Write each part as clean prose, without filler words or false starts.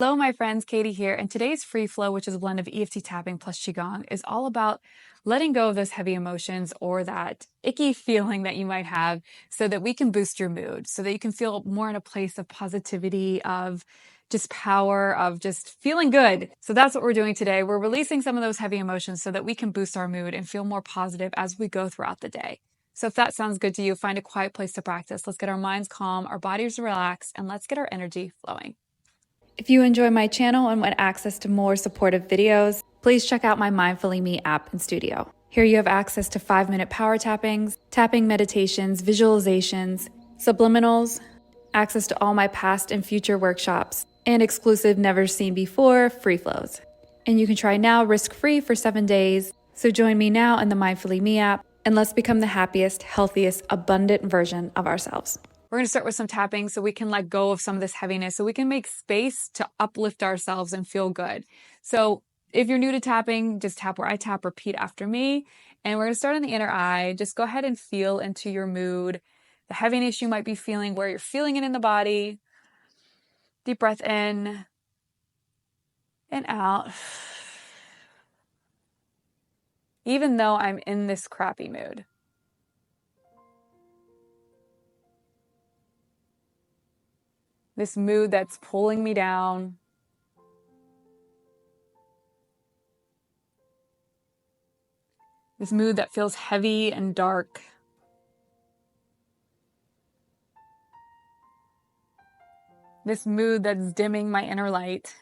Hello, my friends, Katie here, and today's free flow, which is a blend of EFT tapping plus Qigong, is all about letting go of those heavy emotions or that icky feeling that you might have so that we can boost your mood, so that you can feel more in a place of positivity, of just power, of just feeling good. So that's what we're doing today. We're releasing some of those heavy emotions so that we can boost our mood and feel more positive as we go throughout the day. So if that sounds good to you, find a quiet place to practice. Let's get our minds calm, our bodies relaxed, and let's get our energy flowing. If you enjoy my channel and want access to more supportive videos, please check out my Mindfully Me app and studio. Here you have access to 5-minute power tappings, tapping meditations, visualizations, subliminals, access to all my past and future workshops, and exclusive never seen before free flows. And you can try now risk-free for 7 days. So join me now in the Mindfully Me app and let's become the happiest, healthiest, abundant version of ourselves. We're going to start with some tapping so we can let go of some of this heaviness, so we can make space to uplift ourselves and feel good. So if you're new to tapping, just tap where I tap, repeat after me. And we're going to start in the inner eye. Just go ahead and feel into your mood, the heaviness you might be feeling, where you're feeling it in the body. Deep breath in and out. Even though I'm in this crappy mood. This mood that's pulling me down. This mood that feels heavy and dark. This mood that's dimming my inner light.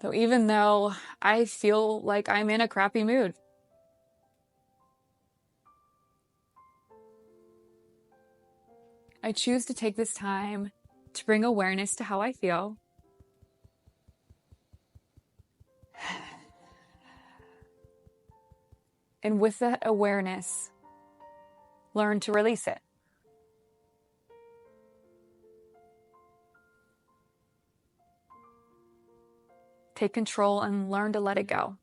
So even though I feel like I'm in a crappy mood, I choose to take this time to bring awareness to how I feel. And with that awareness, learn to release it. Take control and learn to let it go.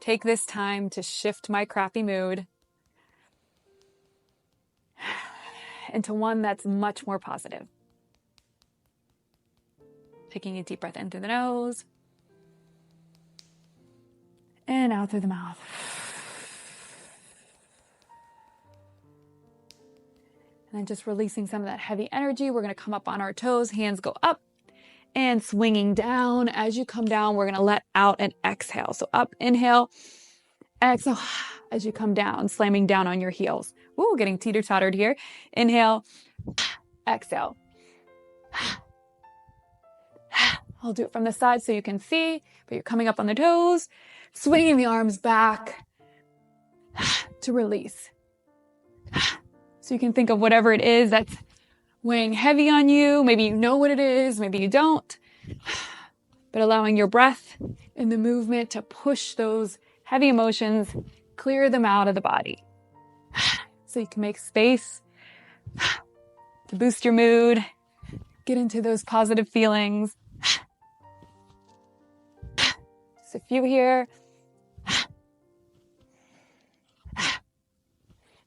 Take this time to shift my crappy mood into one that's much more positive. Taking a deep breath in through the nose and out through the mouth. And then just releasing some of that heavy energy. We're going to come up on our toes, hands go up and swinging down. As you come down, we're going to let out and exhale. So up, inhale, exhale as you come down, slamming down on your heels. Ooh, getting teeter-tottered here. Inhale, exhale. I'll do it from the side so you can see, but you're coming up on the toes, swinging the arms back to release. So you can think of whatever it is that's weighing heavy on you. Maybe you know what it is, maybe you don't. But allowing your breath and the movement to push those heavy emotions, clear them out of the body. So you can make space to boost your mood, get into those positive feelings. Just a few here.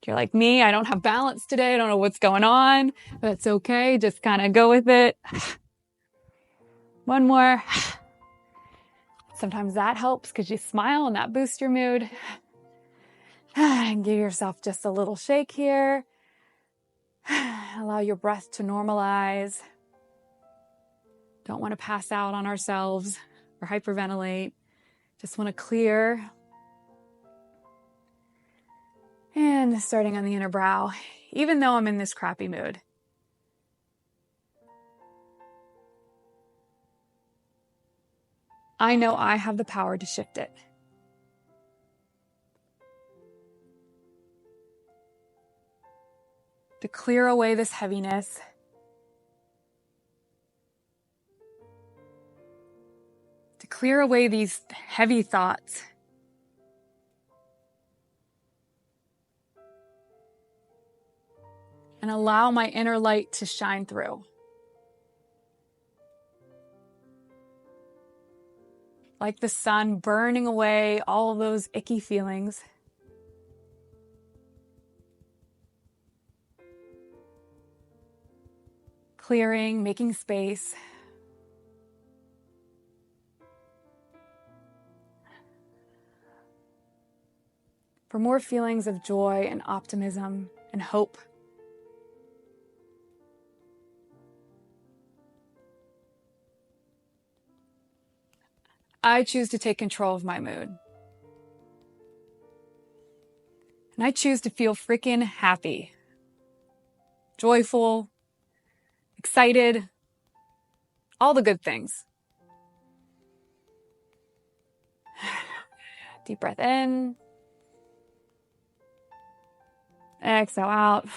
If you're like me, I don't have balance today. I don't know what's going on. That's okay. Just kind of go with it. One more. Sometimes that helps because you smile and that boosts your mood. And give yourself just a little shake here. Allow your breath to normalize. Don't want to pass out on ourselves or hyperventilate. Just want to clear. And starting on the inner brow, even though I'm in this crappy mood. I know I have the power to shift it. To clear away this heaviness. To clear away these heavy thoughts. And allow my inner light to shine through. like the sun burning away all of those icky feelings. Clearing, making space. For more feelings of joy and optimism and hope. I choose to take control of my mood. And I choose to feel freaking happy, joyful, excited, all the good things. Deep breath in. Exhale out.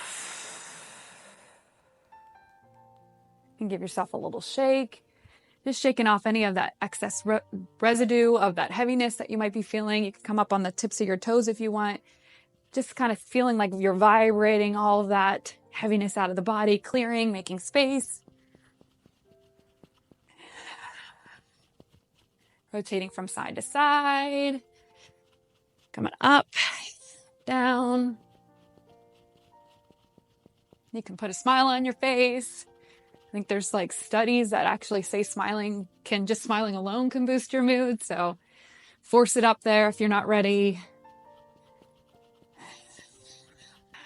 And give yourself a little shake. Just shaking off any of that excess residue of that heaviness that you might be feeling. You can come up on the tips of your toes if you want. Just kind of feeling like you're vibrating all of that heaviness out of the body, clearing, making space. Rotating from side to side. Coming up, down. You can put a smile on your face. I think there's like studies that actually say smiling alone can boost your mood. So force it up there if you're not ready.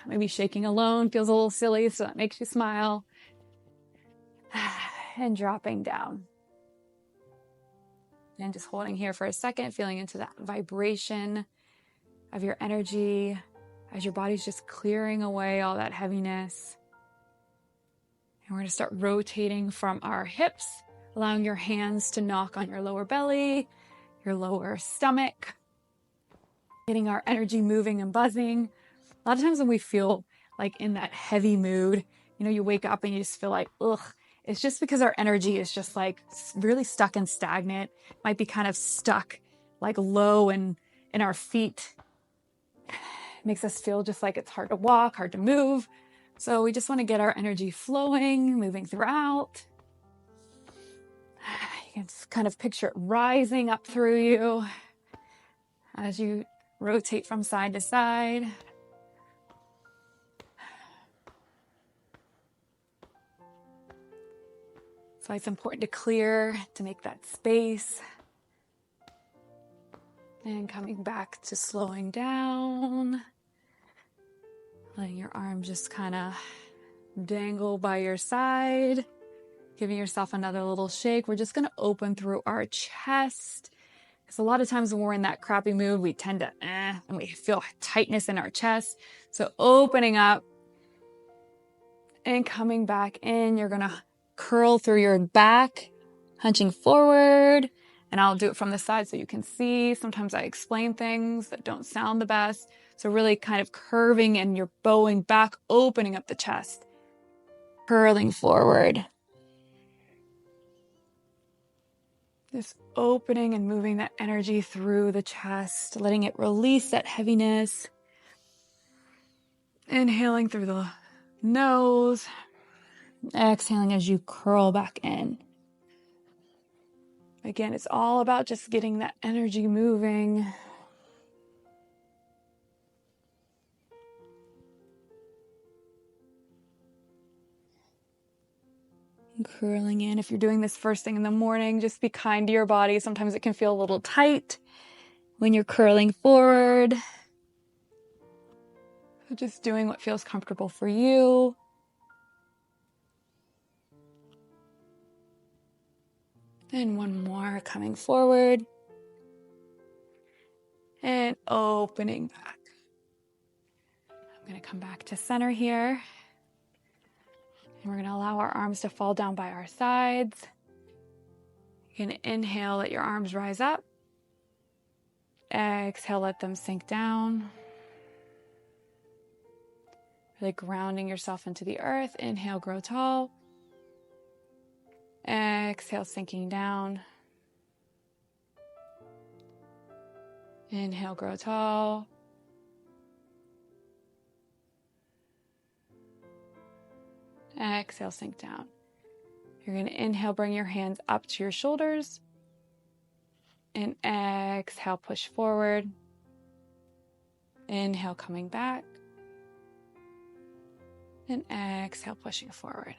Maybe shaking alone feels a little silly, so that makes you smile. And dropping down. And just holding here for a second, feeling into that vibration of your energy as your body's just clearing away all that heaviness. And we're going to start rotating from our hips, allowing your hands to knock on your lower belly, your lower stomach, getting our energy moving and buzzing. A lot of times when we feel like in that heavy mood, you wake up and you just feel like, ugh, it's just because our energy is just like really stuck and stagnant. Might be kind of stuck like low in our feet. It makes us feel just like it's hard to walk, hard to move. So we just want to get our energy flowing, moving throughout. You can just kind of picture it rising up through you as you rotate from side to side. So it's important to clear, to make that space. And coming back to slowing down. Letting your arms just kind of dangle by your side. Giving yourself another little shake. We're just going to open through our chest. Because a lot of times when we're in that crappy mood, we tend to, and we feel tightness in our chest. So opening up and coming back in, you're going to curl through your back, hunching forward. And I'll do it from the side so you can see. Sometimes I explain things that don't sound the best. So really kind of curving and you're bowing back, opening up the chest, curling forward. Just opening and moving that energy through the chest, letting it release that heaviness. Inhaling through the nose, exhaling as you curl back in. Again, it's all about just getting that energy moving. And curling in. If you're doing this first thing in the morning, just be kind to your body. Sometimes it can feel a little tight when you're curling forward. So just doing what feels comfortable for you. And one more, coming forward. And opening back. I'm going to come back to center here. And we're going to allow our arms to fall down by our sides. You can inhale, let your arms rise up. Exhale, let them sink down. Really grounding yourself into the earth. Inhale, grow tall. Exhale, sinking down. Inhale, grow tall. Exhale, sink down. You're going to inhale, bring your hands up to your shoulders. And exhale, push forward. Inhale, coming back. And exhale, pushing forward.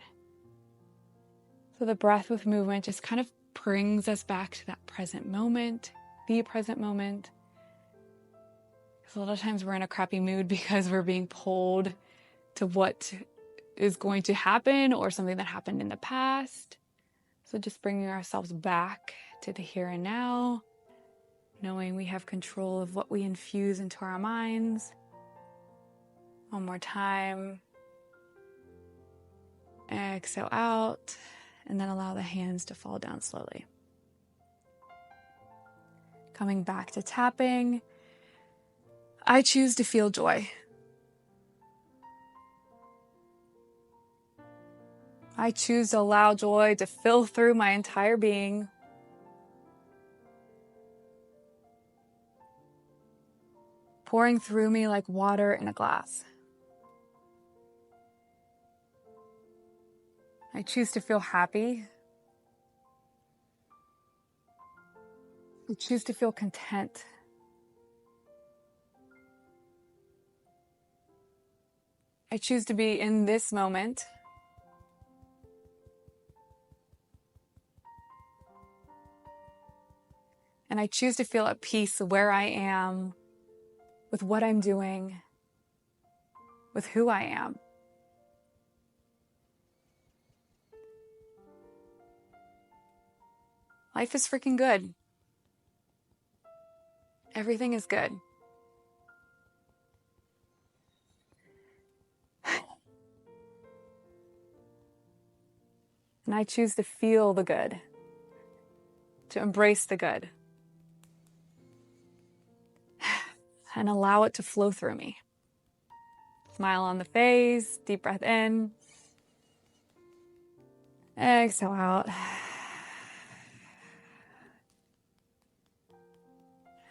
So the breath with movement just kind of brings us back to that present moment, the present moment. Because a lot of times we're in a crappy mood because we're being pulled to what is going to happen or something that happened in the past. So just bringing ourselves back to the here and now, knowing we have control of what we infuse into our minds. One more time. Exhale out, and then allow the hands to fall down slowly. Coming back to tapping, I choose to feel joy. I choose to allow joy to fill through my entire being. Pouring through me like water in a glass. I choose to feel happy. I choose to feel content. I choose to be in this moment. And I choose to feel at peace where I am, with what I'm doing, with who I am. Life is freaking good. Everything is good. And I choose to feel the good, to embrace the good, and allow it to flow through me. Smile on the face, deep breath in. Exhale out.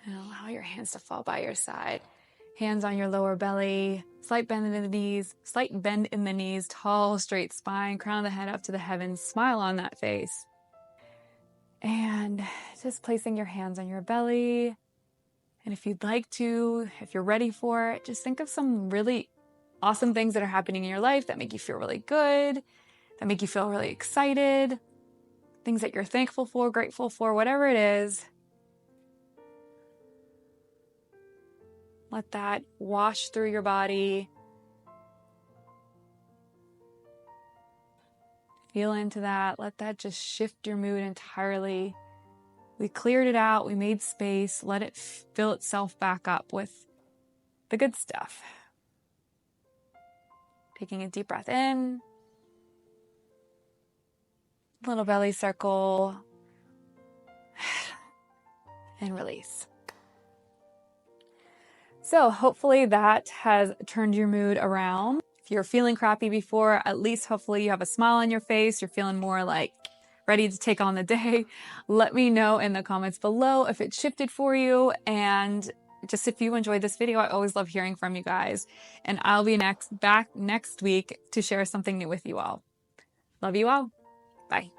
And allow your hands to fall by your side. Hands on your lower belly, slight bend in the knees, tall, straight spine, crown of the head up to the heavens. Smile on that face. And just placing your hands on your belly. And if you'd like to, if you're ready for it, just think of some really awesome things that are happening in your life that make you feel really good, that make you feel really excited, things that you're thankful for, grateful for, whatever it is. Let that wash through your body. Feel into that. Let that just shift your mood entirely. We cleared it out. We made space. Let it fill itself back up with the good stuff. Taking a deep breath in. Little belly circle. And release. So hopefully that has turned your mood around. If you're feeling crappy before, at least hopefully you have a smile on your face. You're feeling more like ready to take on the day. Let me know in the comments below if it shifted for you. And just if you enjoyed this video, I always love hearing from you guys. And I'll be back next week to share something new with you all. Love you all. Bye.